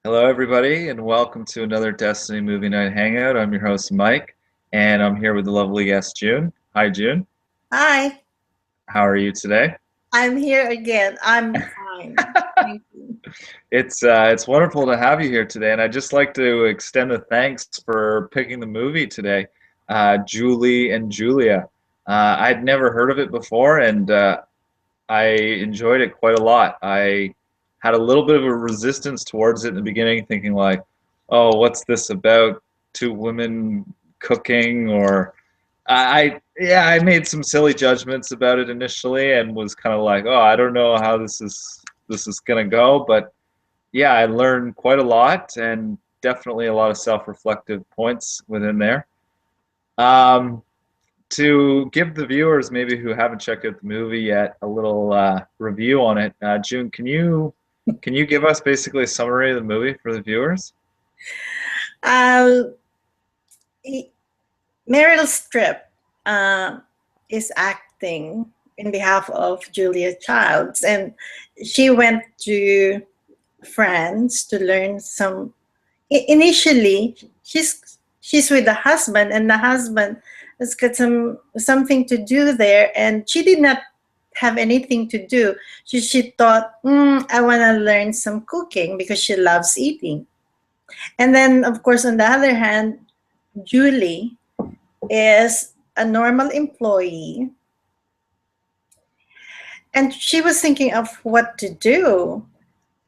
Hello, everybody, and welcome to another Destiny Movie Night Hangout. I'm your host, Mike, and I'm here with the lovely guest, June. Hi, June. Hi, How are you today? I'm here again. I'm fine. Thank you. It's wonderful to have you here today, and I'd just like to extend a thanks for picking the movie today, Julie and Julia. I'd never heard of it before, and I enjoyed it quite a lot. I had a little bit of a resistance towards it in the beginning, thinking like, "Oh, what's this about? Two women cooking?" Or yeah, I made some silly judgments about it initially, and was kind of like, "Oh, I don't know how this is gonna go." But yeah, I learned quite a lot, and definitely a lot of self-reflective points within there. Um, to give the viewers maybe who haven't checked out the movie yet a little review on it, June, can you give us basically a summary of the movie for the viewers? Uh, e- Meryl Streep uh, is acting in behalf of Julia Childs, and she went to France to learn some. Initially, she's with the husband, and the husband has got something to do there, and she did not have anything to do. She thought, I want to learn some cooking because she loves eating. And then, of course, on the other hand, Julie is a normal employee, and she was thinking of what to do.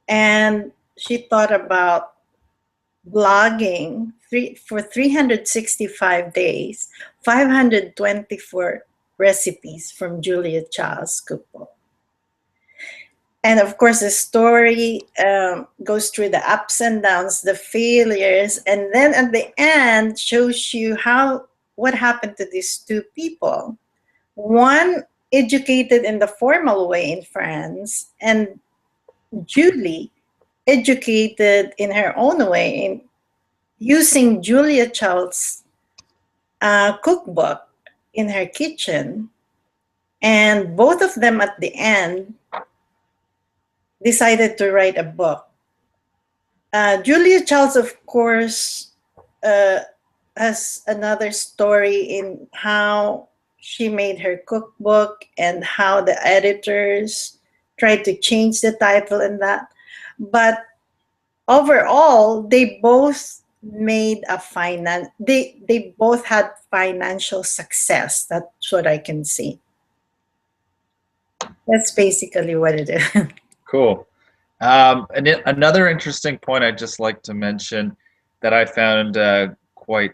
And she thought about blogging for 365 days, 524 recipes from Julia Child's cookbook. And of course, the story goes through the ups and downs, the failures, and then at the end shows you how what happened to these two people. One educated in the formal way in France, and Julie educated in her own way in using Julia Child's cookbook in her kitchen. And both of them at the end decided to write a book. Julia Childs, of course, uh, has another story in how she made her cookbook and how the editors tried to change the title and that. But overall, they both made a they both had financial success. That's what I can see. That's basically what it is. Cool. And another interesting point I'd just like to mention that I found quite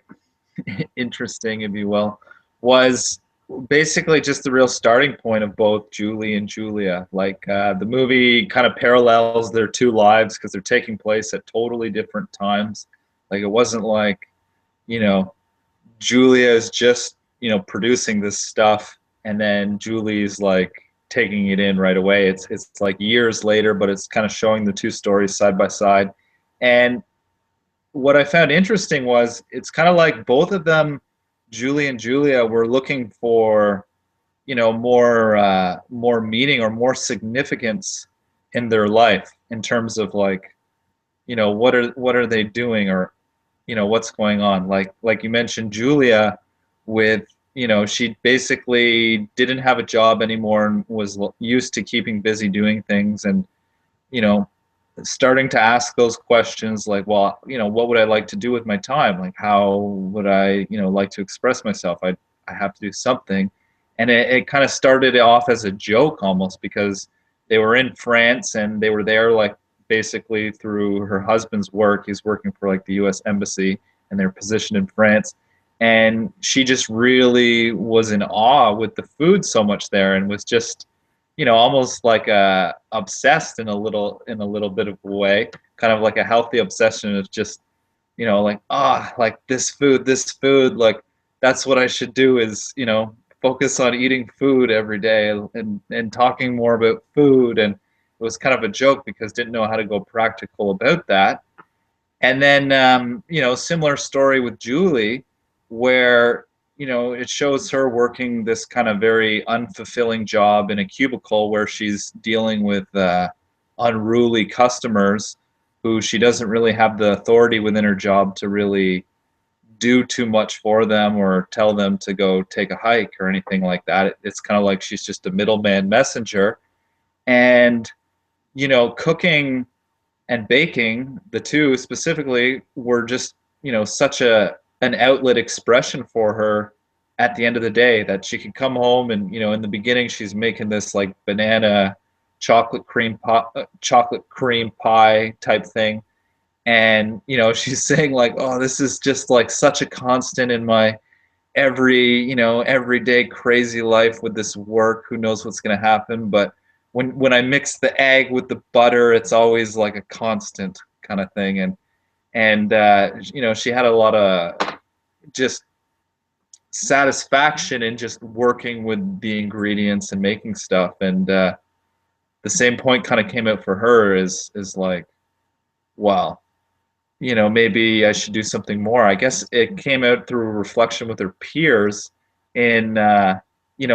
interesting, if you will, was basically just the real starting point of both Julie and Julia. Like the movie kind of parallels their two lives because they're taking place at totally different times. Like it wasn't like, you know, Julia is just, producing this stuff and then Julie's like taking it in right away. It's like years later, but it's kind of showing the two stories side by side. And what I found interesting was it's kind of like both of them, Julie and Julia, were looking for, more meaning or more significance in their life in terms of like, what are they doing or, what's going on. Like you mentioned, Julia, with she basically didn't have a job anymore and was used to keeping busy doing things and you know starting to ask those questions like, well, what would I like to do with my time? Like, how would I, like to express myself? I have to do something. And it kind of started off as a joke almost because they were in France and they were there like basically through her husband's work. He's working for like the US Embassy and they're positioned in France. And she just really was in awe with the food so much there and was just almost like obsessed in a little bit of a way, kind of like a healthy obsession of just like like this food, like that's what I should do is focus on eating food every day and talking more about food. And it was kind of a joke because didn't know how to go practical about that. And then, similar story with Julie, where, it shows her working this kind of very unfulfilling job in a cubicle where she's dealing with unruly customers. who she doesn't really have the authority within her job to really do too much for them or tell them to go take a hike or anything like that. It's kind of like she's just a middleman messenger. And, cooking and baking, the two specifically, were just, such an outlet expression for her at the end of the day, that she could come home and, in the beginning she's making this like banana chocolate cream pie type thing, and she's saying like, oh, this is just like such a constant in my everyday crazy life with this work. Who knows what's going to happen, but when I mix the egg with the butter, it's always like a constant kind of thing. And she had a lot of just satisfaction in just working with the ingredients and making stuff. And the same point kind of came out for her, is like, wow, maybe I should do something more. I guess it came out through reflection with her peers, in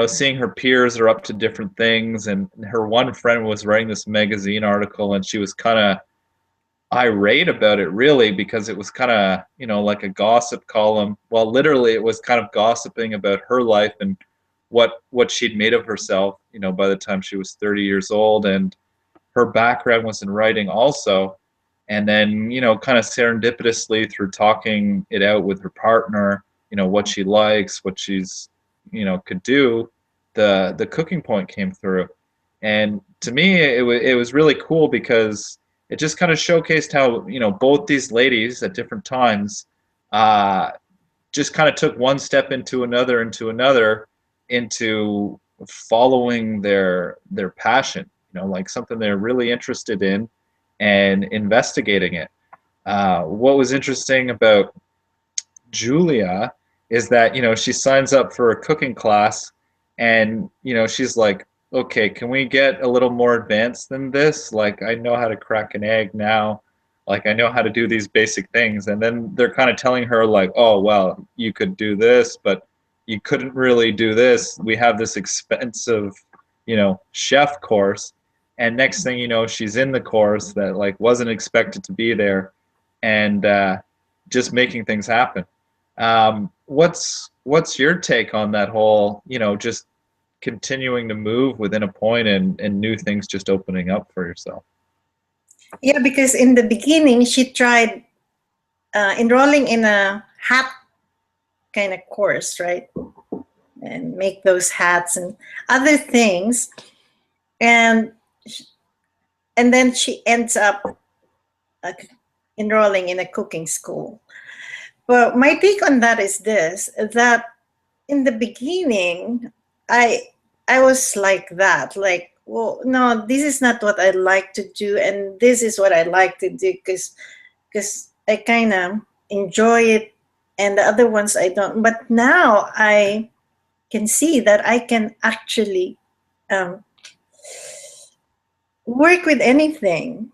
seeing her peers are up to different things, and her one friend was writing this magazine article, and she was kind of irate about it, really, because it was kind of like a gossip column. Well, literally, it was kind of gossiping about her life and what she'd made of herself, by the time she was 30 years old, and her background was in writing also. And then, kind of serendipitously, through talking it out with her partner, what she likes, what she's, could do, the cooking point came through. And to me, it was really cool, because it just kind of showcased how, both these ladies at different times, just kind of took one step into following their passion, like something they're really interested in, and investigating it. What was interesting about Julia is that she signs up for a cooking class, and she's like, okay, can we get a little more advanced than this? Like, I know how to crack an egg now. Like, I know how to do these basic things. And then they're kind of telling her like, oh, well, you could do this, but you couldn't really do this. We have this expensive, chef course. And next thing you know, she's in the course that like wasn't expected to be there, and just making things happen. What's your take on that whole, just continuing to move within a point, and new things just opening up for yourself? Yeah, because in the beginning she tried enrolling in a hat kind of course, right? And make those hats and other things. And and then she ends up uh, enrolling in a cooking school. But my take on that is this: that in the beginning, I I was like that, like, well, no, this is not what I like to do, and this is what I like to do, because I kind of enjoy it, and the other ones I don't. But now I can see that I can actually um, work with anything,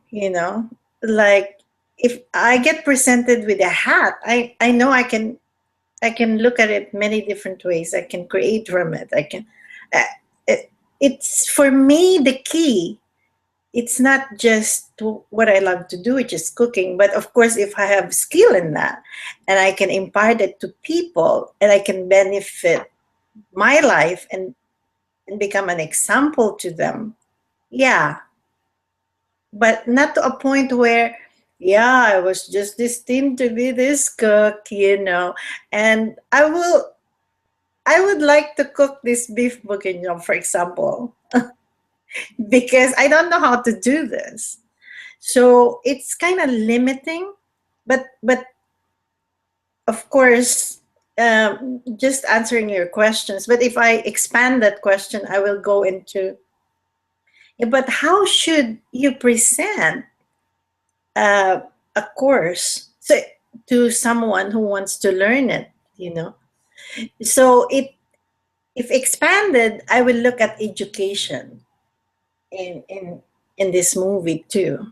like if I get presented with a hat, I know I can look at it many different ways. I can create from it. I can uh, it, it's for me the key. It's not just what I love to do, which is cooking, but of course if I have skill in that and I can impart it to people and I can benefit my life and become an example to them, yeah, but not to a point where, yeah, I was just destined to be this cook, and I would like to cook this beef bourguignon, for example, because I don't know how to do this. So it's kind of limiting, but of course, just answering your questions. But if I expand that question, I will go into, yeah, but how should you present uh, a course to someone who wants to learn it? You know, so if expanded, I will look at education in this movie too.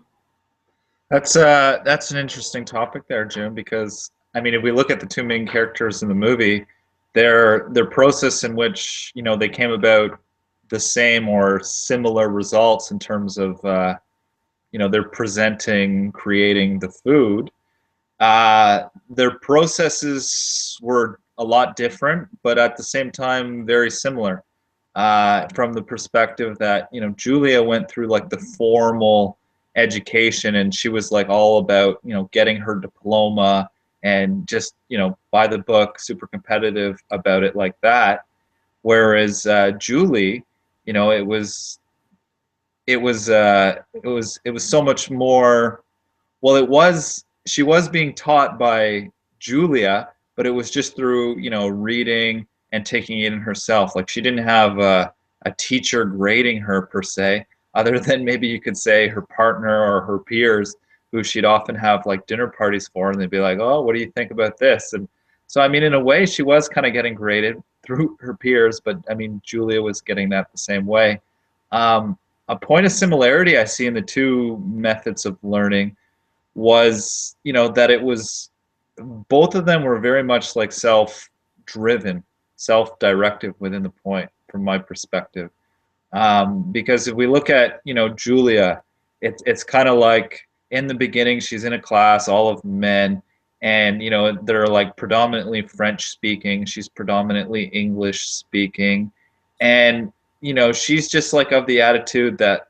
That's an interesting topic there, Jim, because I mean, if we look at the two main characters in the movie, their process in which they came about the same or similar results in terms of they're presenting, creating the food. Their processes were a lot different, but at the same time very similar. From the perspective that Julia went through like the formal education, and she was like all about getting her diploma and just by the book, super competitive about it like that. Whereas Julie, it was it was so much more. Well, she was being taught by Julia, but it was just through, reading and taking it in herself. Like she didn't have a teacher grading her per se, other than maybe you could say her partner or her peers, who she'd often have like dinner parties for, and they'd be like, "Oh, what do you think about this?" And so, I mean, in a way, she was kind of getting graded through her peers, but I mean, Julia was getting that the same way. A point of similarity I see in the two methods of learning was, that it was both of them were very much like self-driven, self-directive within the point, from my perspective. Because if we look at, Julia, it's kind of like in the beginning, she's in a class, all of men, and they're like predominantly French speaking. She's predominantly English speaking, and she's just like of the attitude that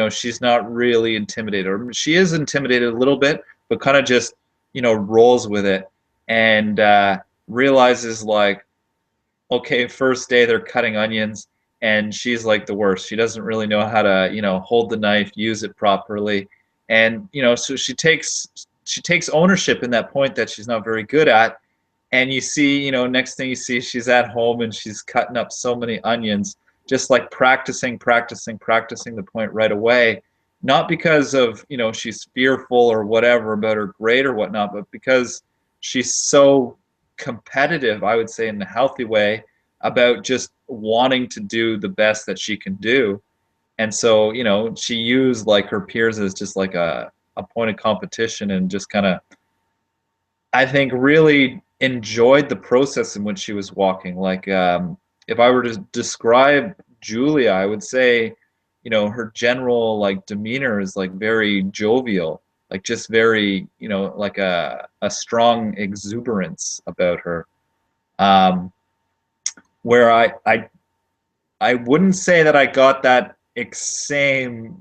she's not really intimidated, or she is intimidated a little bit, but kind of just rolls with it, and realizes like, okay, first day they're cutting onions, and she's like the worst. She doesn't really know how to hold the knife, use it properly, and so she takes ownership in that point that she's not very good at. And you see, next thing you see, she's at home and she's cutting up so many onions, just like practicing the point right away. Not because of, she's fearful or whatever about her grade or whatnot, but because she's so competitive, I would say in a healthy way, about just wanting to do the best that she can do. And so, she used like her peers as just like a point of competition, and just kind of, I think, really enjoyed the process in which she was walking. Like, if I were to describe Julia, I would say, her general like demeanor is like very jovial, like just very, like a strong exuberance about her. Um, where I wouldn't say that I got that same,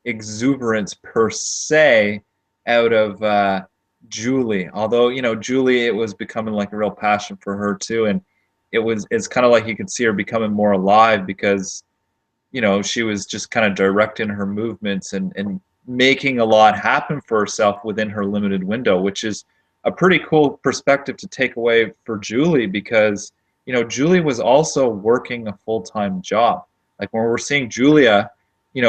exuberance per se out of Julie. Although, Julie, it was becoming like a real passion for her too, and it's kind of like you could see her becoming more alive, because she was just kind of directing her movements, and making a lot happen for herself within her limited window, which is a pretty cool perspective to take away for Julie, because Julie was also working a full-time job. Like when we're seeing Julia,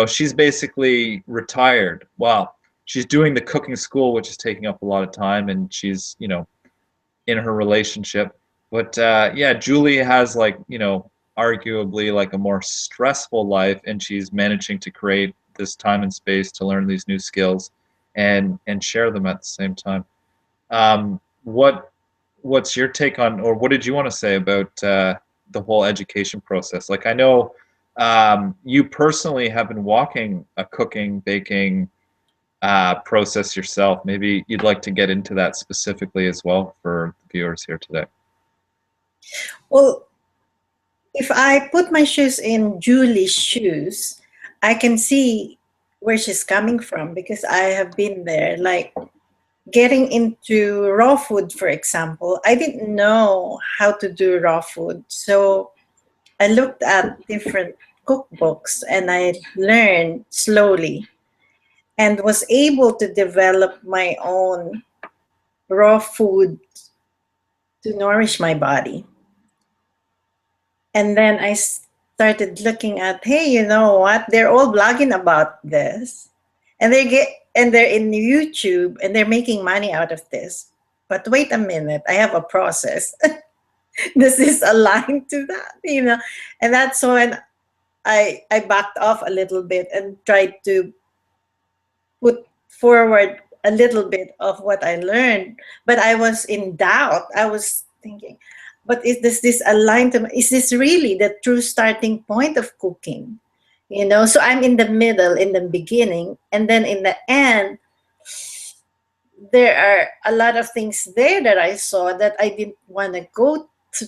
she's basically retired. Well, she's doing the cooking school, which is taking up a lot of time, and she's in her relationship. But yeah, Julie has like arguably like a more stressful life, and she's managing to create this time and space to learn these new skills, and share them at the same time. What's your take on, or what did you want to say about the whole education process? Like, I know you personally have been walking a cooking, baking process yourself. Maybe you'd like to get into that specifically as well for the viewers here today. Well, if I put my shoes in Julie's shoes, I can see where she's coming from, because I have been there. Like getting into raw food, for example, I didn't know how to do raw food. So I looked at different cookbooks and I learned slowly and was able to develop my own raw food to nourish my body. And then I started looking at, hey, you know what? They're all blogging about this. And they're in YouTube and they're making money out of this. But wait a minute, I have a process. This is aligned to that. And that's when I backed off a little bit and tried to put forward a little bit of what I learned. But I was in doubt. I was thinking, but is this aligned to, is this really the true starting point of cooking? So I'm in the middle, in the beginning, and then in the end, there are a lot of things there that I saw that I didn't want to go to,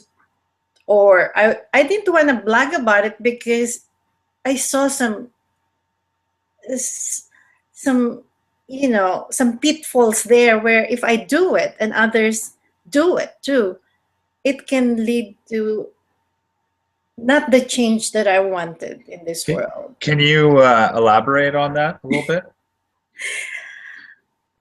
or I didn't want to blog about it because I saw s- some some pitfalls there where if I do it and others do it too, it can lead to not the change that I wanted in this Can, world. can you elaborate on that a little bit?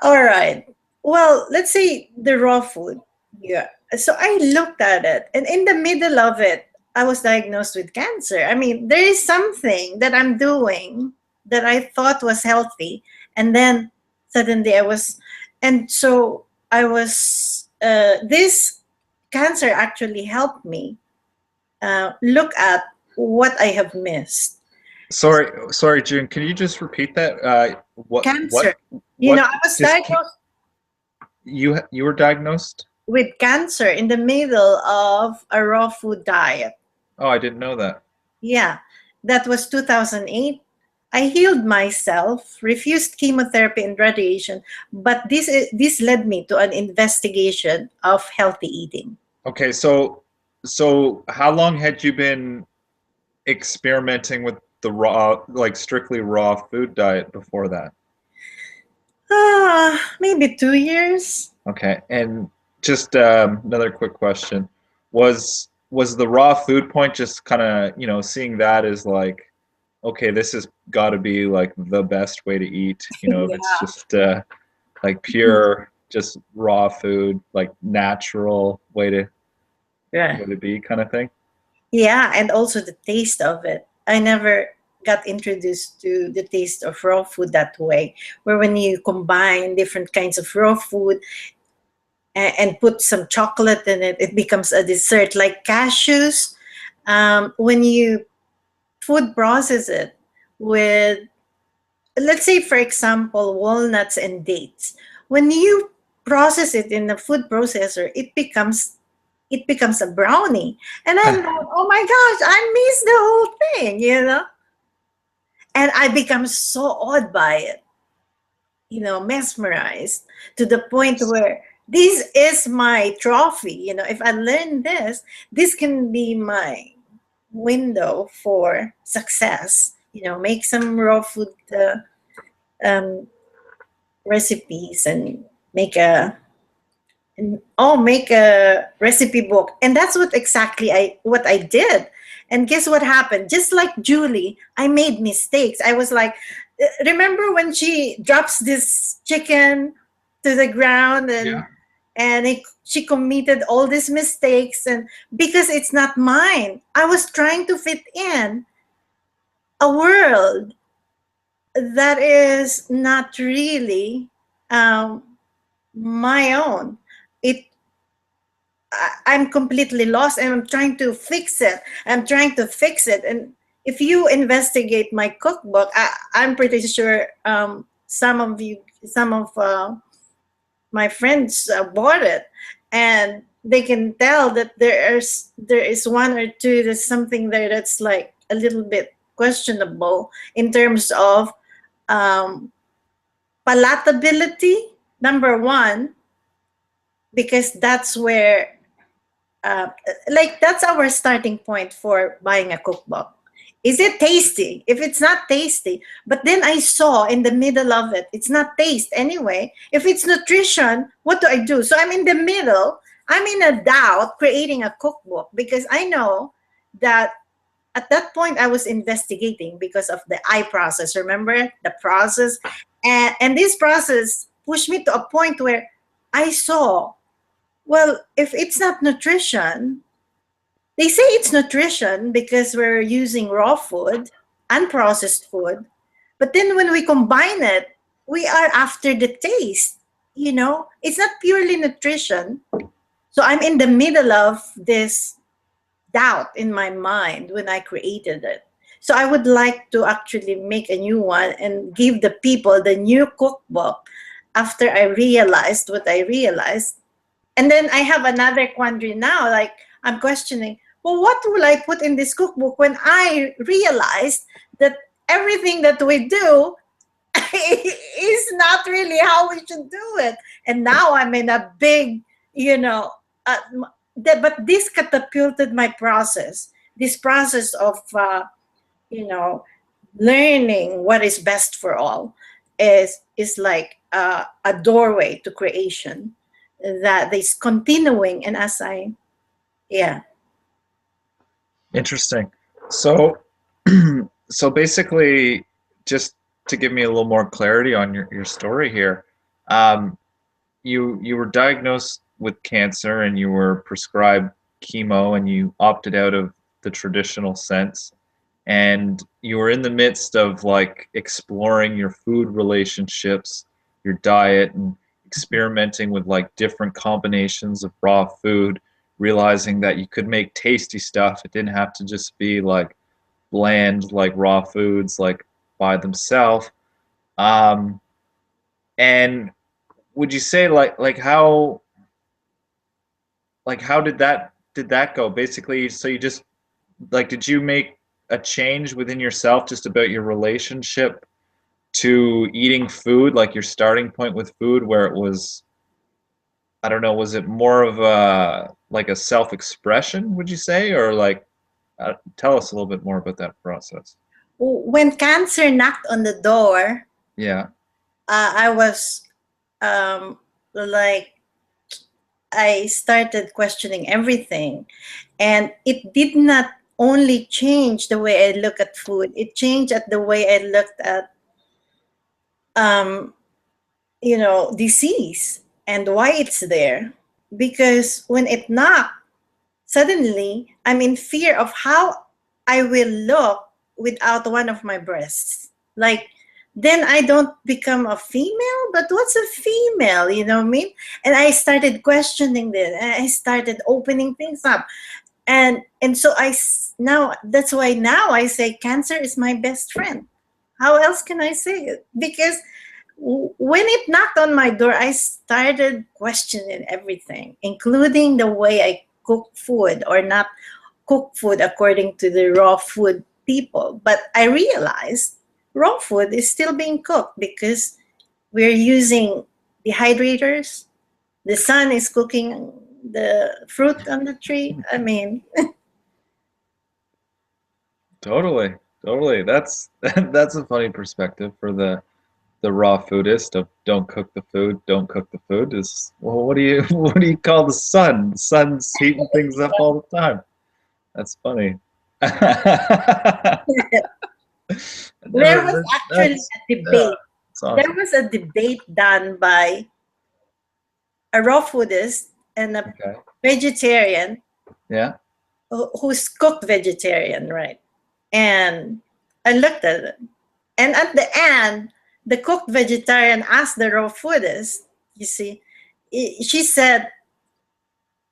All right. Well, let's say the raw food. Yeah. So I looked at it, and in the middle of it, I was diagnosed with cancer. I mean, there is something that I'm doing that I thought was healthy, and then suddenly and so I was, this cancer actually helped me look at what I have missed. Sorry, June. Can you just repeat that? Cancer. What? I was Just diagnosed you were diagnosed? with cancer in the middle of a raw food diet. Oh, I didn't know that. Yeah, that was 2008. I healed myself, refused chemotherapy and radiation, but this led me to an investigation of healthy eating. Okay, so how long had you been experimenting with the raw, like strictly raw food diet before that? Maybe 2 years. Okay, and just another quick question. Was the raw food point just kind of, seeing that as like, okay, this has got to be like the best way to eat, if it's Yeah. just like pure, just raw food, like natural Yeah. way to be kind of thing? Yeah, and also the taste of it. I never got introduced to the taste of raw food that way, where when you combine different kinds of raw food and put some chocolate in it, it becomes a dessert like cashews. When you food process it with, let's say, for example, walnuts and dates, when you process it in the food processor, it becomes a brownie. And I thought, oh my gosh, I missed the whole thing. And I become so awed by it, mesmerized to the point where this is my trophy. If I learn this can be my window for success. Make some raw food um, recipes and make a make a recipe book. And that's what I did. And guess what happened? Just like Julie, I made mistakes. I was like, remember when she drops this chicken to the ground, Yeah. and she committed all these mistakes, and because it's not mine, I was trying to fit in a world that is not really um, my own. It I'm completely lost, and I'm trying to fix it. I'm trying to fix it. And if you investigate my cookbook, I'm pretty sure some of my friends bought it, and they can tell that there is one or two, there's something there that's like a little bit questionable in terms of um, palatability. Number one, because that's where uh, like that's our starting point for buying a cookbook. Is it tasty? If it's not tasty, but then I saw in the middle of it, it's not taste anyway. If it's nutrition, what do I do? So I'm in the middle. I'm in a doubt creating a cookbook because I know that at that point I was investigating because of the I process. Remember the process, and this process pushed me to a point where I saw, well, if it's not nutrition, they say it's nutrition because we're using raw food, unprocessed food. But then when we combine it, we are after the taste. It's not purely nutrition. So I'm in the middle of this doubt in my mind when I created it. So I would like to actually make a new one and give the people the new cookbook after I realized what I realized. And then I have another quandary now. Like, I'm questioning, well, what will I put in this cookbook when I realized that everything that we do is not really how we should do it. And now I'm in a big, you know, but this catapulted my process. This process of, you know, learning what is best for all is like a doorway to creation that is continuing. And as I, yeah. Interesting. So, so basically, just to give me a little more clarity on your story here, um, you were diagnosed with cancer and you were prescribed chemo and you opted out of the traditional sense, and you were in the midst of like exploring your food relationships, your diet, and experimenting with like different combinations of raw food, realizing that you could make tasty stuff. It didn't have to just be like bland, like raw foods, like by themselves. Um, and would you say like how did that go? Basically, so you just like did you make a change within yourself just about your relationship to eating food, like your starting point with food, where it was, I don't know, was it more of a like a self-expression, would you say, or like tell us a little bit more about that process. When cancer knocked on the door, Yeah. I was like, I started questioning everything. And it did not only change the way I look at food, it changed at the way I looked at, um, you know, disease and why it's there. Because when it knocked, suddenly I'm in fear of how I will look without one of my breasts. Like, then I don't become a female, but what's a female? You know what I mean? And I started questioning this, and I started opening things up. And so now that's why now I say cancer is my best friend. How else can I say it? Because when it knocked on my door, I started questioning everything, including the way I cook food or not cook food according to the raw food people. But I realized raw food is still being cooked because we're using dehydrators. The sun is cooking the fruit on the tree. I mean, Totally, totally. That's that's a funny perspective for the raw foodist of don't cook the food, don't cook the food is, well, what do you what do you call the sun? The sun's heating things up all the time. That's funny. I never there was heard actually that's a yeah, debate. it's There awesome. was a debate done by a raw foodist and a Okay. vegetarian Yeah. who's cooked vegetarian, right? And I looked at it. And at the end, the cooked vegetarian asked the raw foodist, you see, she said,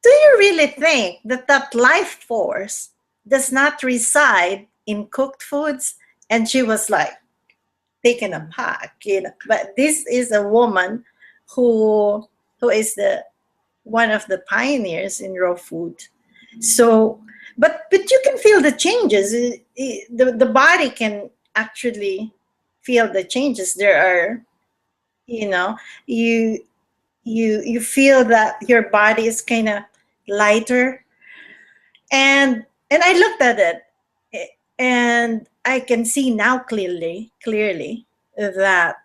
do you really think that that life force does not reside in cooked foods? And she was like taken aback, you know. But this is a woman who who is the one of the pioneers in raw food. So, but you can feel the changes. The body can actually feel the changes. There are, you know, you you feel that your body is kind of lighter, and I looked at it, and I can see now clearly that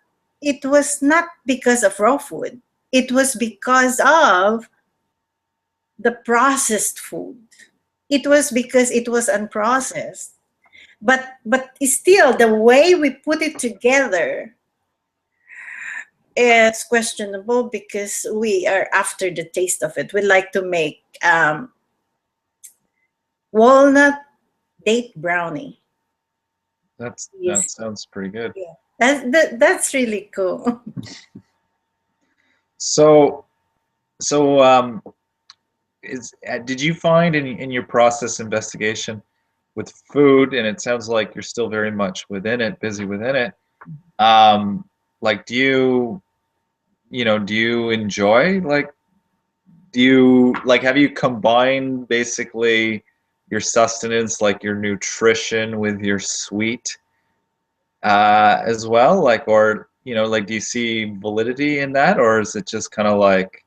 it was not because of raw food. It was because of the processed food. It was because it was unprocessed. But still, the way we put it together is questionable because we are after the taste of it. We like to make walnut date brownie. That Yes. sounds pretty good. Yeah. That's really cool. So so is did you find in your process investigation with food, and it sounds like you're still very much within it, busy within it, um like do you enjoy like do you like have you combined basically your sustenance, like your nutrition, with your sweet, as well? Like, or, like, do you see validity in that, or is it just kind of like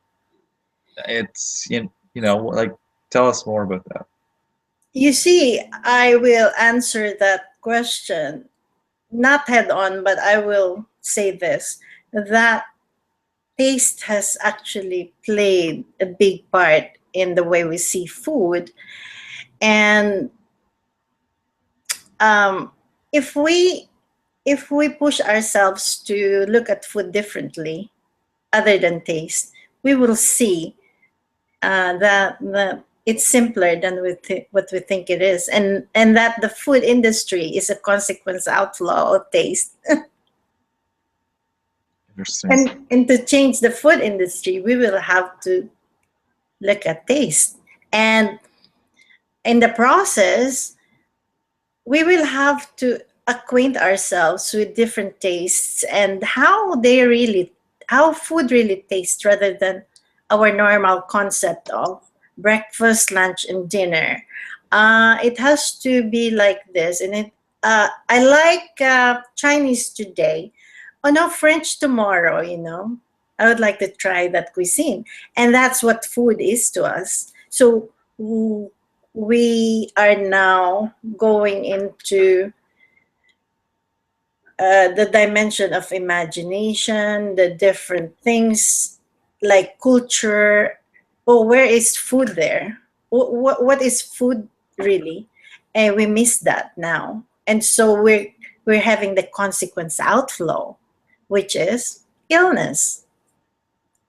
it's, like, tell us more about that. You see, I will answer that question not head on, but I will say this, that taste has actually played a big part in the way we see food. And um, if we push ourselves to look at food differently, other than taste, we will see that it's simpler than what we think it is, and that the food industry is a consequence outflow of taste. Interesting. And to change the food industry, we will have to look at taste, and in the process, we will have to acquaint ourselves with different tastes and how food really tastes, rather than our normal concept of breakfast, lunch, and dinner. It has to be like this, and I like Chinese today. Oh no, French tomorrow. I would like to try that cuisine, and that's what food is to us. So we are now going into the dimension of imagination, the different things like culture. Oh, where is food there? What is food really? And we miss that now. And so we're having the consequence outflow, which is illness.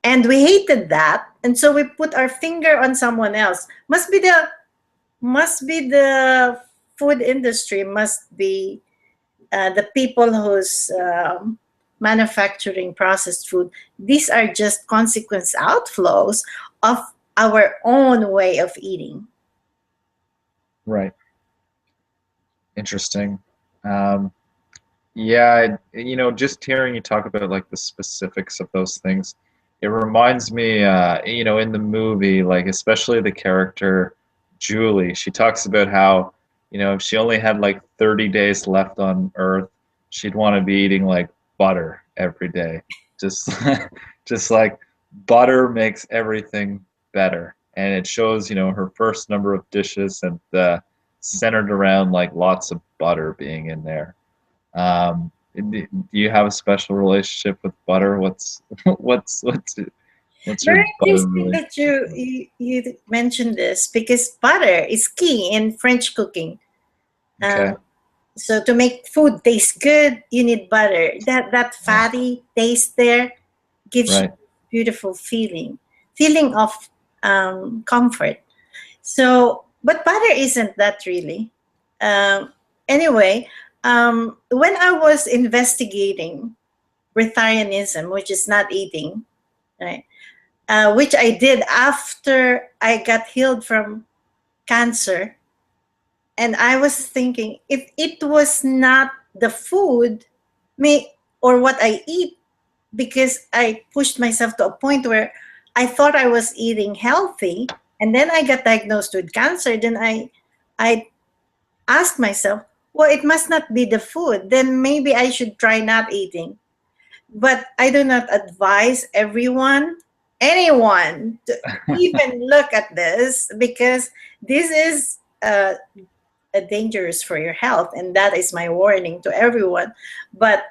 And we hated that. And so we put our finger on someone else. Must be the food industry, must be the people who's manufacturing processed food. These are just consequence outflows of our own way of eating. Right. Interesting. Um, yeah, just hearing you talk about like the specifics of those things, it reminds me, in the movie, like especially the character Julie, she talks about how, if she only had like 30 days left on Earth, she'd want to be eating like butter every day. Just, just like butter makes everything better. And it shows, her first number of dishes and centered around like lots of butter being in there. Do you have a special relationship with butter? What's your Very butter interesting relationship? that you mentioned this, because butter is key in French cooking. Okay, Um, so to make food taste good, you need butter. That yeah, fatty taste there gives you right. beautiful feeling of comfort. So, but butter isn't that really. Anyway, when I was investigating breatharianism, which is not eating, right, which I did after I got healed from cancer, and I was thinking, if it was not the food, me or what I eat, because I pushed myself to a point where I thought I was eating healthy, and then I got diagnosed with cancer. Then I asked myself, well, it must not be the food. Then maybe I should try not eating. But I do not advise anyone, to even look at this, because this is dangerous for your health, and that is my warning to everyone. But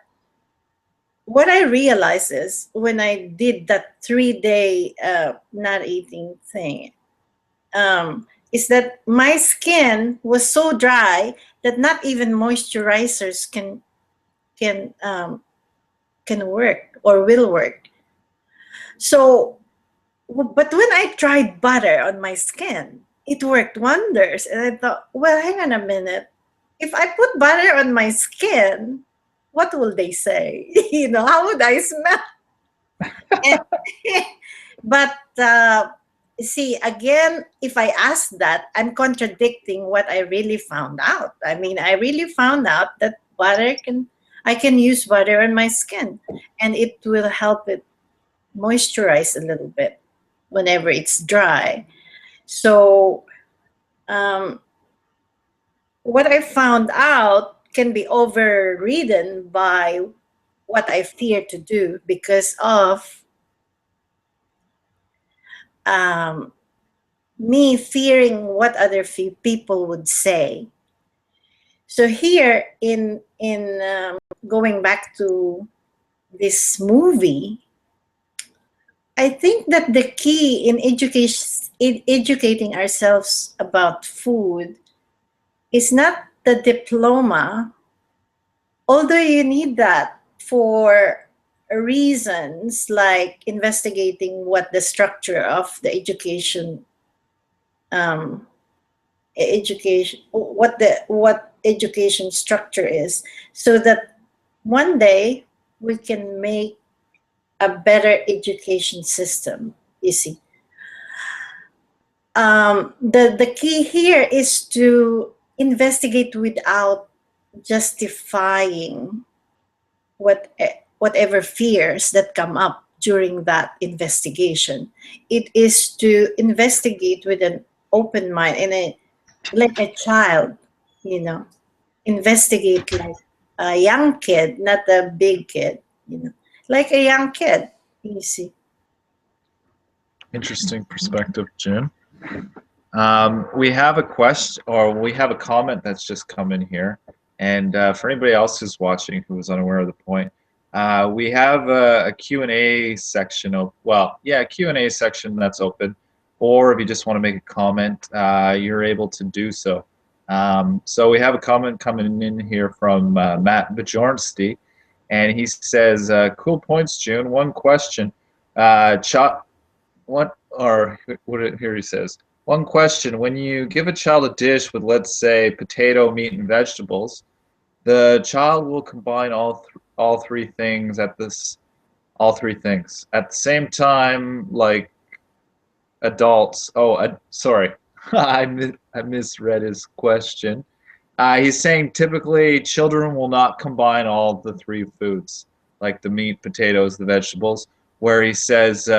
what I realized is, when I did that 3 day not eating thing, is that my skin was so dry that not even moisturizers can um, can work or will work. So, but when I tried butter on my skin, it worked wonders. And I thought, well, hang on a minute. If I put butter on my skin, what will they say? How would I smell? And, but see, again, if I ask that, I'm contradicting what I really found out. I mean, I really found out that I can use butter on my skin, and it will help it moisturize a little bit whenever it's dry. So, um, what I found out can be overridden by what I fear to do because of um, me fearing what other people would say. So here in going back to this movie, I think that the key in educating ourselves about food is not the diploma, although you need that for reasons like investigating what the structure of the um, education what education structure is, so that one day we can make a better education system, you see. The key here is to investigate without justifying whatever fears that come up during that investigation. It is to investigate with an open mind and like a child, you know, investigate like a young kid, not a big kid, you know, like a young kid, you see. Interesting perspective, June. We have a question, or we have a comment that's just come in here. And for anybody else who's watching who was unaware of the point, we have a Q&A section. Well, yeah, a Q&A section that's open. Or if you just want to make a comment, you're able to do so. So we have a comment coming in here from Matt Bajornsty. And he says, cool points, June. One question. What, or what, here he says, one question. When you give a child a dish with, let's say, potato, meat, and vegetables, the child will combine all three things all three things at the same time, like adults. Oh, sorry, I misread his question. He's saying typically children will not combine all the three foods, like the meat, potatoes, the vegetables, where he says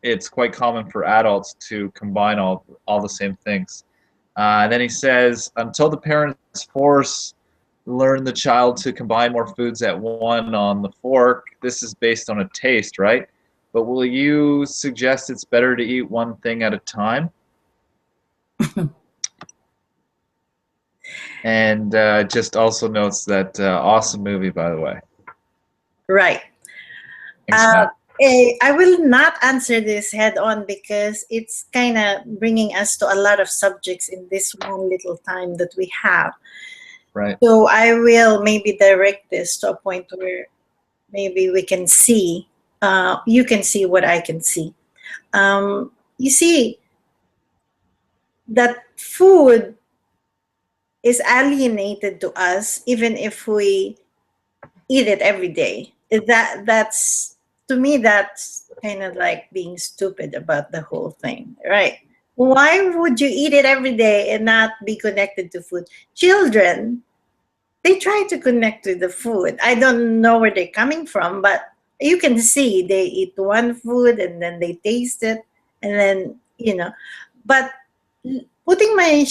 it's quite common for adults to combine all the same things. And then he says, until the parents learn the child to combine more foods at one on the fork, this is based on a taste, right? But will you suggest it's better to eat one thing at a time? And just also notes that awesome movie, by the way. Right. Thanks, Matt. I will not answer this head on because it's kind of bringing us to a lot of subjects in this one little time that we have. Right. So I will maybe direct this to a point where maybe we can see, you can see what I can see. You see, that food is alienated to us even if we eat it every day. That's to me that's kind of like being stupid about the whole thing, right? Why would you eat it every day and not be connected to food? Children, they try to connect with the food. I don't know where they're coming from, but you can see they eat one food and then they taste it, and then But putting my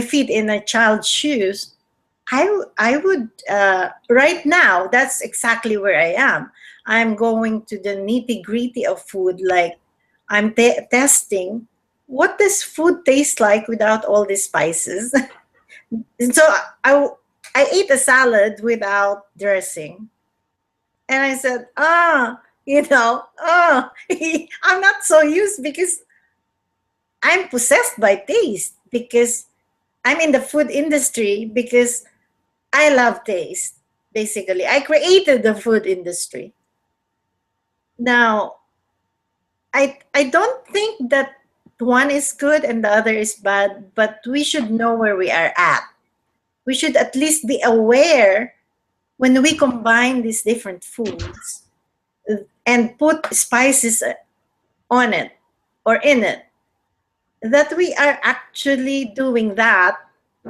feet in a child's shoes, I would right now. That's exactly where I am. I'm going to the nitty gritty of food. Like I'm testing what does food taste like without all these spices. And so I ate a salad without dressing, and I said, I'm not so used because I'm possessed by taste because I'm in the food industry because I love taste. Basically, I created the food industry. Now, I don't think that one is good and the other is bad, but we should know where we are at. We should at least be aware when we combine these different foods and put spices on it or in it, that we are actually doing that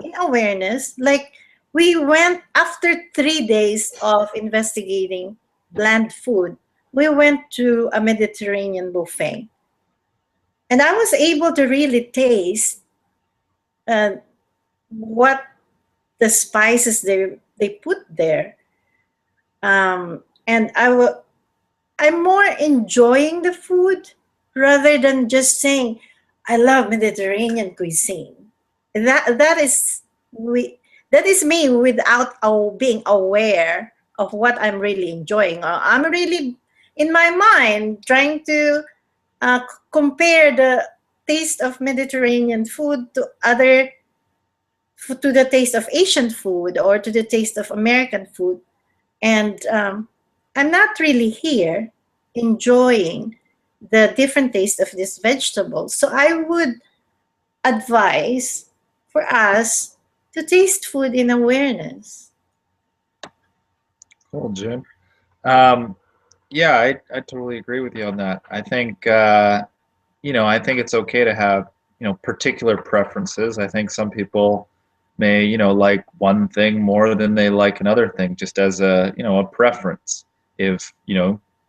in awareness. Like we went after 3 days of investigating bland food, we went to a Mediterranean buffet. And I was able to really taste uh, what the spices they put there. And I'm more enjoying the food rather than just saying I love Mediterranean cuisine. That is that is me without being aware of what I'm really enjoying. I'm really in my mind trying to compare the taste of Mediterranean food to to the taste of Asian food or to the taste of American food, and I'm not really here enjoying the different taste of these vegetables. So I would advise for us to taste food in awareness. Cool, Jim. Um, yeah, I totally agree with you on that. I think I think it's okay to have, particular preferences. I think some people may, like one thing more than they like another thing, just as a preference. If,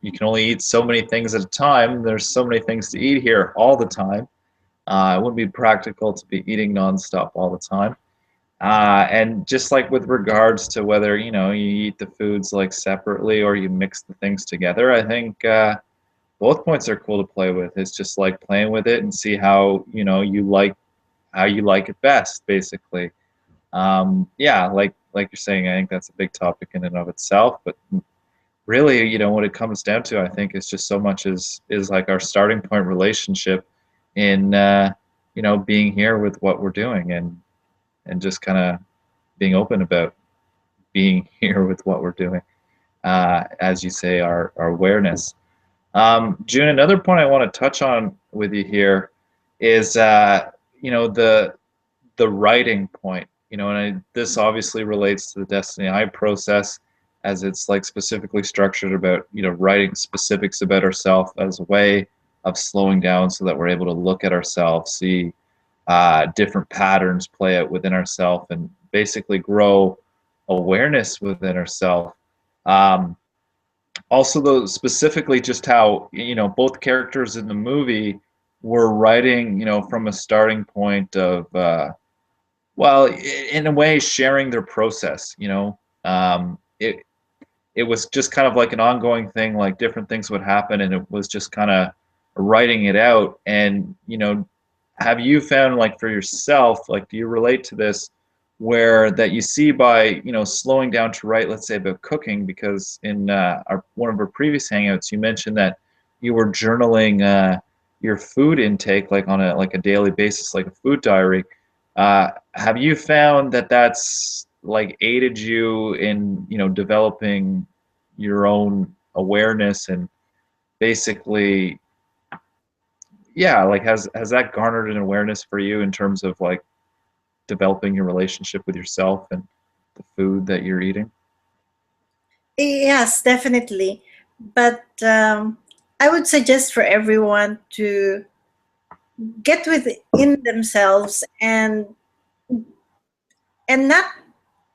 you can only eat so many things at a time, there's so many things to eat here all the time. It wouldn't be practical to be eating nonstop all the time. And just like with regards to whether, you eat the foods like separately or you mix the things together, I think both points are cool to play with. It's just like playing with it and see how, you like it best, basically. Yeah, like you're saying, I think that's a big topic in and of itself. But really, what it comes down to, I think, is just so much is like our starting point relationship in being here with what we're doing and just kind of being open about being here with what we're doing. As you say, our awareness. June, another point I want to touch on with you here is the writing point. This obviously relates to the Destiny I process, as it's like specifically structured about writing specifics about ourselves as a way of slowing down so that we're able to look at ourselves, see different patterns play out within ourselves, and basically grow awareness within ourselves. Um, Also, though, specifically just how both characters in the movie were writing from a starting point of well, in a way sharing their process. It was just kind of like an ongoing thing, like different things would happen and it was just kind of writing it out. And have you found, like, for yourself, like, do you relate to this where that you see by slowing down to write, let's say, about cooking, because in one of our previous hangouts you mentioned that you were journaling your food intake, like on a daily basis, like a food diary. Have you found that that's like aided you in developing your own awareness and basically, yeah, like has that garnered an awareness for you in terms of like developing your relationship with yourself and the food that you're eating? Yes, definitely. But I would suggest for everyone to get within themselves and not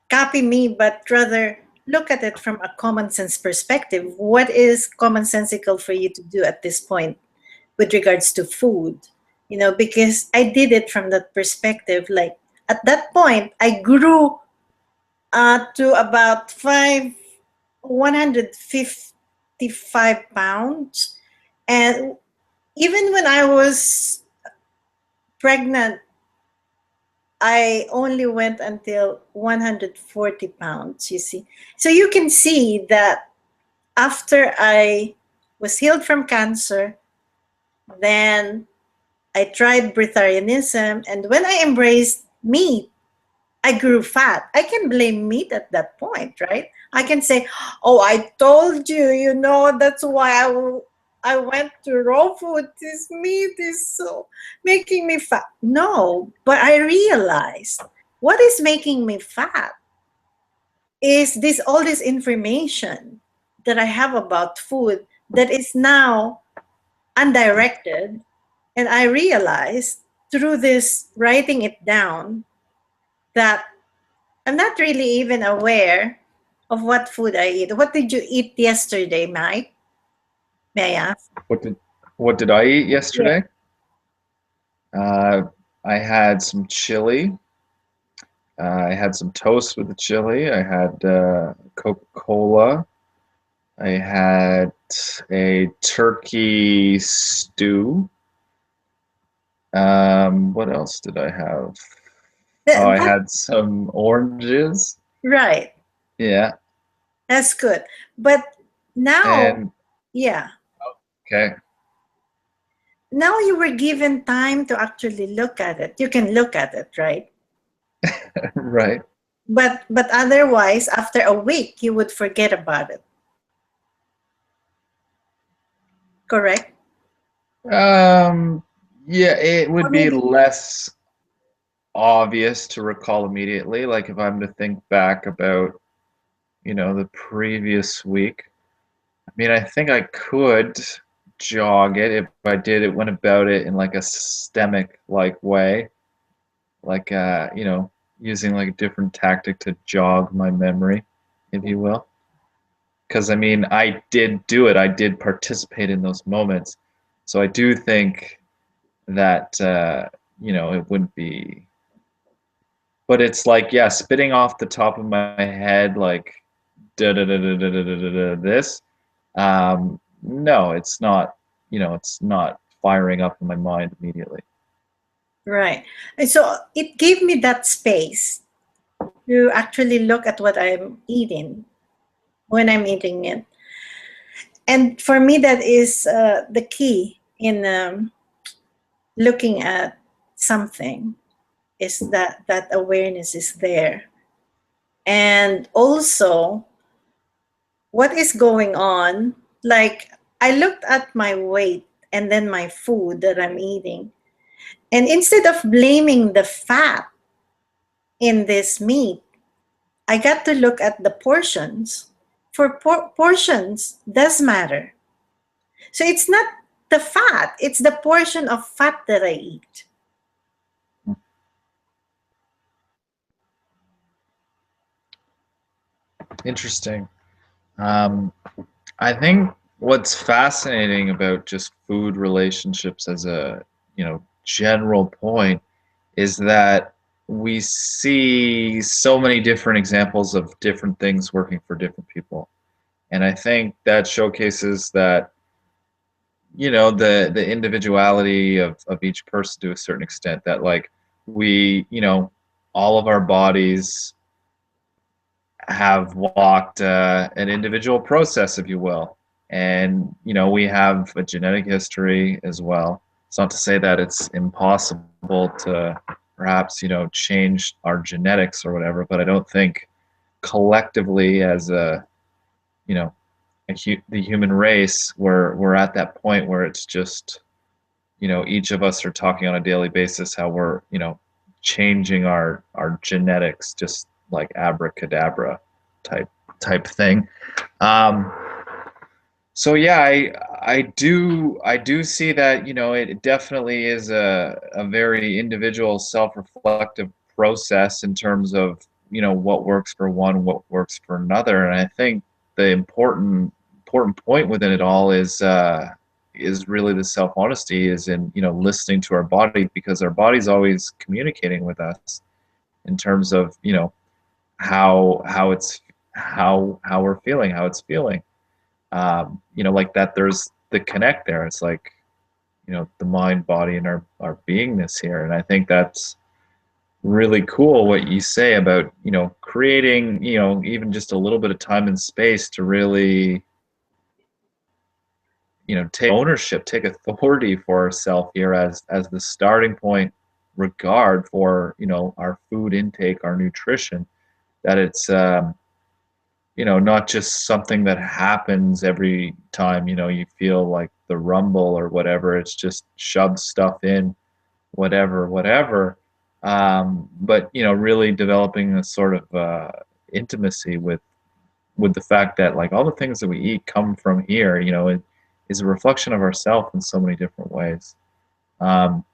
copy me, but rather look at it from a common sense perspective. What is commonsensical for you to do at this point with regards to food? Because I did it from that perspective. Like at that point, I grew to about 155 pounds. And even when I was pregnant, I only went until 140 pounds, you see. So you can see that after I was healed from cancer, then I tried breatharianism. And when I embraced meat, I grew fat. I can blame meat at that point, right? I can say, "Oh, I told you, that's why I went to raw food. This meat is so making me fat." No, but I realized what is making me fat is this all this information that I have about food that is now undirected. And I realized through this writing it down that I'm not really even aware of what food I eat. What did you eat yesterday, Mike? May I ask? What did what did I eat Yeah. yesterday? Uh, I had some chili I had some toast with the chili. I had Coca-Cola. I had a turkey stew. What else did I have? Oh, I That, had some oranges. right. Yeah. That's good. But now, And yeah, okay. now you were given time to actually look at it. You can look at it, right? Right. But otherwise, after a week, you would forget about it. Correct? Um, yeah, it Or would be maybe, less obvious to recall immediately. Like if I'm to think back about, the previous week. I mean, I think I could jog it if I did it, went about it in like a systemic like way, like using like a different tactic to jog my memory, if you will. Because I mean, I did do it. I did participate in those moments. So I do think that it wouldn't be, but it's like, yeah, spitting off the top of my head like da da da da da da da da this. No, it's not, it's not firing up in my mind immediately. right. And so it gave me that space to actually look at what I'm eating when I'm eating it. And for me, that is the key in looking at something, is that that awareness is there. And also, what is going on? Like, I looked at my weight and then my food that I'm eating. And instead of blaming the fat in this meat, I got to look at the portions. For portions does matter. So it's not the fat, it's the portion of fat that I eat. Interesting. Um, I think what's fascinating about just food relationships as a, general point is that we see so many different examples of different things working for different people. And I think that showcases that, the individuality of each person to a certain extent, that like we, all of our bodies have walked an individual process, if you will. And, we have a genetic history as well. It's not to say that it's impossible to perhaps, change our genetics or whatever, but I don't think collectively as you know, the human race, we're at that point where it's just, each of us are talking on a daily basis how we're, changing our genetics just like abracadabra type type thing. Um, so yeah, I do see that, it definitely is a very individual self-reflective process in terms of, what works for one, what works for another. And I think the important point within it all is really the self-honesty, is in, listening to our body, because our body's always communicating with us in terms of, how it's how we're feeling, how it's feeling. Like that, there's the connect there. It's like, the mind, body, and our beingness here. And I think that's really cool what you say about, creating, even just a little bit of time and space to really, take ownership, take authority for ourselves here as the starting point, regard for, our food intake, our nutrition, that it's not just something that happens every time, you feel like the rumble or whatever. It's just shove stuff in, whatever. But really developing a sort of intimacy with the fact that like all the things that we eat come from here. It is a reflection of ourselves in so many different ways. Um,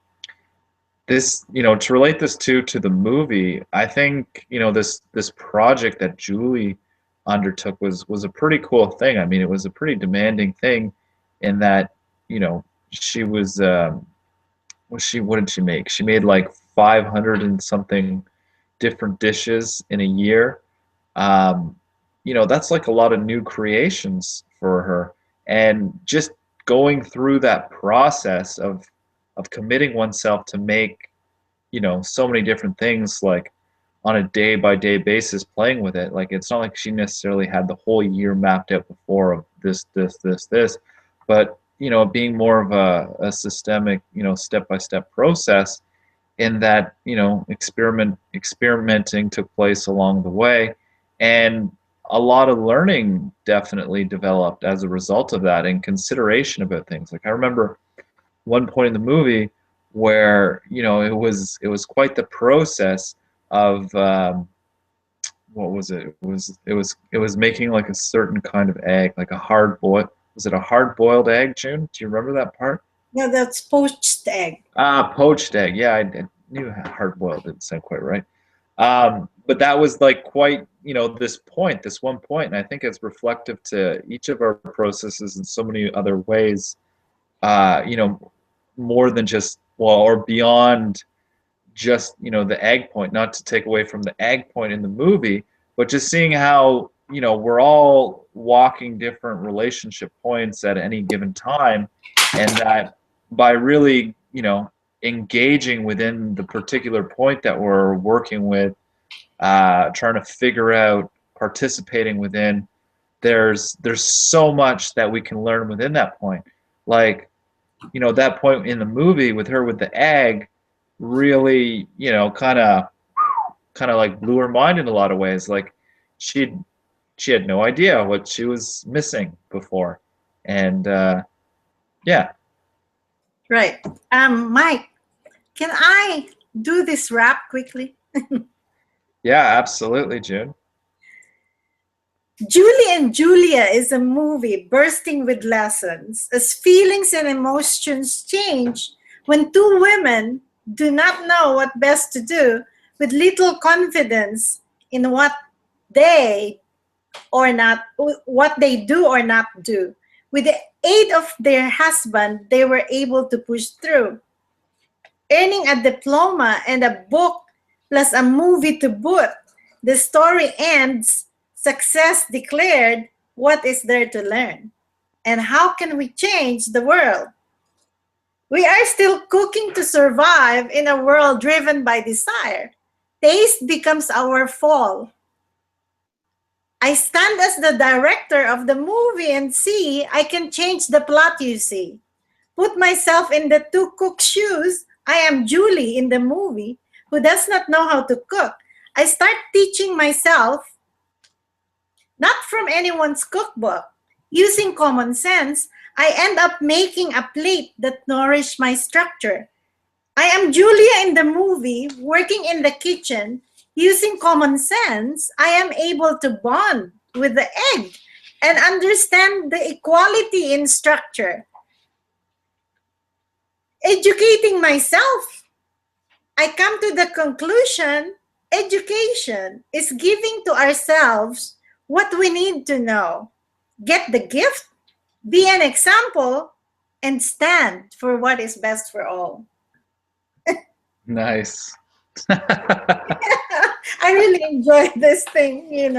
this, to relate this to the movie, I think, this project that Julie undertook was a pretty cool thing. I mean, it was a pretty demanding thing in that, she what did she make? She made like 500 and something different dishes in a year. Um, that's like a lot of new creations for her. And just going through that process of committing oneself to make, so many different things like on a day by day basis playing with it. Like it's not like she necessarily had the whole year mapped out before of this, but being more of a systemic, step by step process in that experimenting took place along the way, and a lot of learning definitely developed as a result of that and consideration about things. Like I remember one point in the movie where it was quite the process of what was it? It was making like a certain kind of egg, like a hard boil. Was it a hard boiled egg, June? Do you remember that part? No, that's poached egg. Ah, poached egg. Yeah, I knew hard boiled didn't sound quite right. But that was like quite, this one point, and I think it's reflective to each of our processes in so many other ways. Uh, you know, More than just, well, or beyond just the egg point. Not to take away from the egg point in the movie, but just seeing how we're all walking different relationship points at any given time, and that by really engaging within the particular point that we're working with, trying to figure out, participating within, there's so much that we can learn within that point. Like that point in the movie with her with the egg really kind of like blew her mind in a lot of ways. Like she she had no idea what she was missing before, and yeah. Right. Mike, can I do this rap quickly? Yeah, absolutely, June. Julie and Julia is a movie bursting with lessons as feelings and emotions change when two women do not know what best to do, with little confidence in they what they do or not do. With the aid of their husband, they were able to push through, earning a diploma and a book plus a movie to boot. The story ends, success declared. What is there to learn? And how can we change the world? We are still cooking to survive in a world driven by desire. Taste becomes our fall. I stand as the director of the movie and see I can change the plot, you see. Put myself in the two cook shoes. I am Julie in the movie who does not know how to cook. I start teaching myself, not from anyone's cookbook. Using common sense, I end up making a plate that nourishes my structure. I am Julia in the movie, working in the kitchen. Using common sense, I am able to bond with the egg and understand the equality in structure. Educating myself, I come to the conclusion education is giving to ourselves what we need to know. Get the gift, be an example, and stand for what is best for all. Nice. I really enjoy this thing.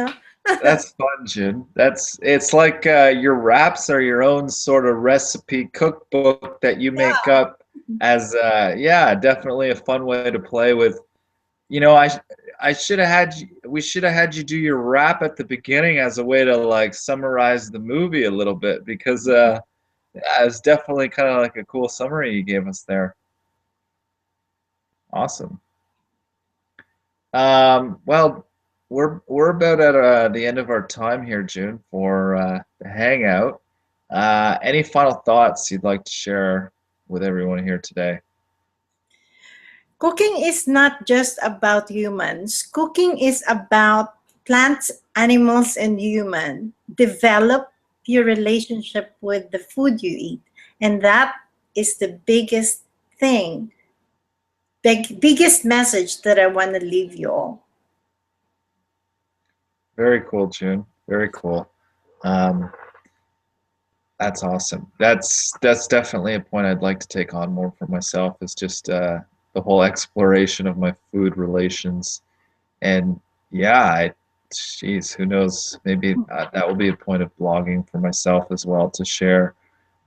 That's fun, June. It's like your raps are your own sort of recipe cookbook that you make Yeah. up as yeah, definitely a fun way to play with. You know, I should have had we should have had you do your rap at the beginning as a way to like summarize the movie a little bit, because yeah, it's definitely kind of like a cool summary you gave us there. Awesome. Well, we're about at the end of our time here, June, for the hangout. Any final thoughts you'd like to share with everyone here today? Cooking is not just about humans. Cooking is about plants, animals, and human. Develop your relationship with the food you eat. And that is the biggest thing, the biggest message that I want to leave you all. Very cool, June. Very cool. Um, that's awesome. That's definitely a point I'd like to take on more for myself. Is just the whole exploration of my food relations and yeah, geez, who knows? Maybe that will be a point of blogging for myself as well to share.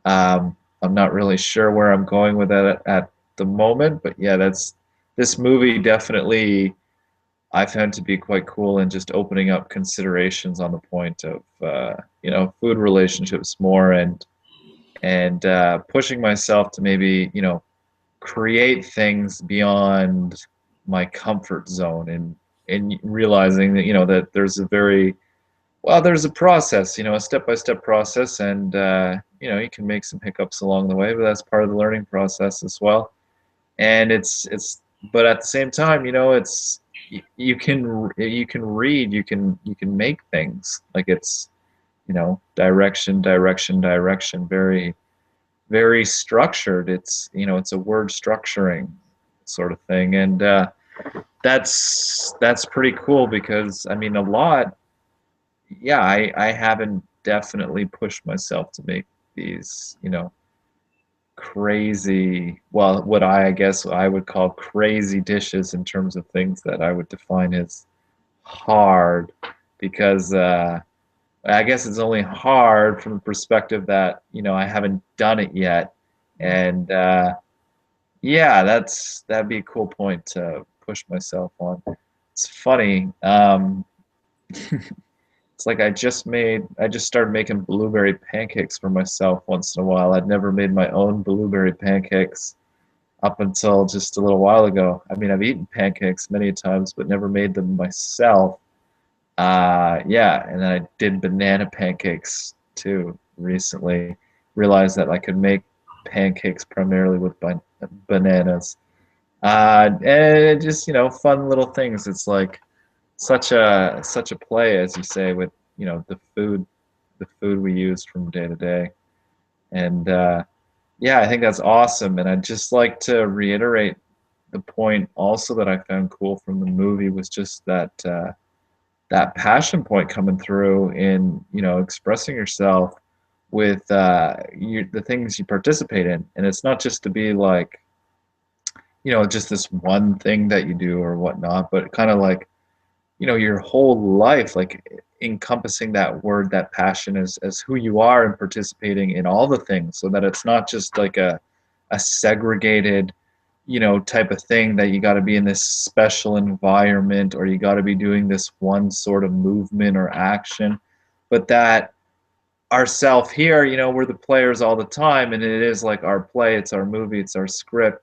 I'm not really sure where I'm going with that at the moment, but yeah, this movie definitely I found to be quite cool in just opening up considerations on the point of food relationships more and pushing myself to maybe create things beyond my comfort zone and realizing that that there's a process, a step-by-step process, and you can make some hiccups along the way, but that's part of the learning process as well. And but at the same time, it's you can read, you can make things like it's direction, direction, direction, very very structured. It's a word structuring sort of thing, and that's pretty cool because I mean a lot. Yeah, I haven't definitely pushed myself to make these, crazy, well, what I guess I would call crazy dishes in terms of things that I would define as hard because I guess it's only hard from the perspective that, I haven't done it yet. And yeah, that'd be a cool point to push myself on. It's funny. It's like I just started making blueberry pancakes for myself once in a while. I'd never made my own blueberry pancakes up until just a little while ago. I mean, I've eaten pancakes many times, but never made them myself. Yeah, and then I did banana pancakes too recently. Realized that I could make pancakes primarily with bananas. And just, fun little things. It's like such a play, as you say, with the food we use from day to day. And yeah, I think that's awesome. And I'd just like to reiterate the point also that I found cool from the movie was just that passion point coming through in expressing yourself with the things you participate in, and it's not just to be like just this one thing that you do or whatnot, but kind of like your whole life, like encompassing that word, that passion as who you are and participating in all the things, so that it's not just like a segregated type of thing that you got to be in this special environment or you got to be doing this one sort of movement or action, but that ourself here, we're the players all the time, and it is like our play, it's our movie, it's our script,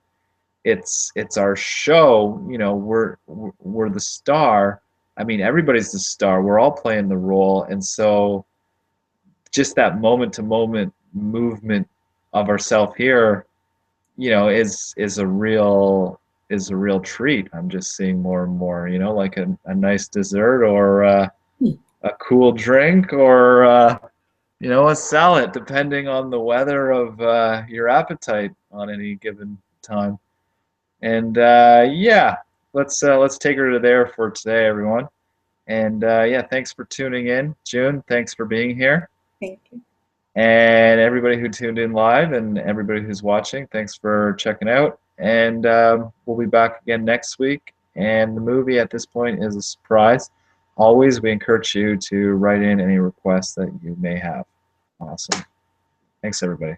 it's our show. We're the star. I mean, everybody's the star. We're all playing the role, and so just that moment to moment movement of ourself here, is a real treat. I'm just seeing more and more, like a nice dessert or a cool drink or a salad, depending on the weather of your appetite on any given time. And yeah, let's take her to there for today, everyone. And yeah, thanks for tuning in, June. Thanks for being here, Thank you. and everybody who tuned in live, and everybody who's watching. Thanks for checking out. And we'll be back again next week. And the movie at this point is a surprise. Always, we encourage you to write in any requests that you may have. Awesome. Thanks, everybody.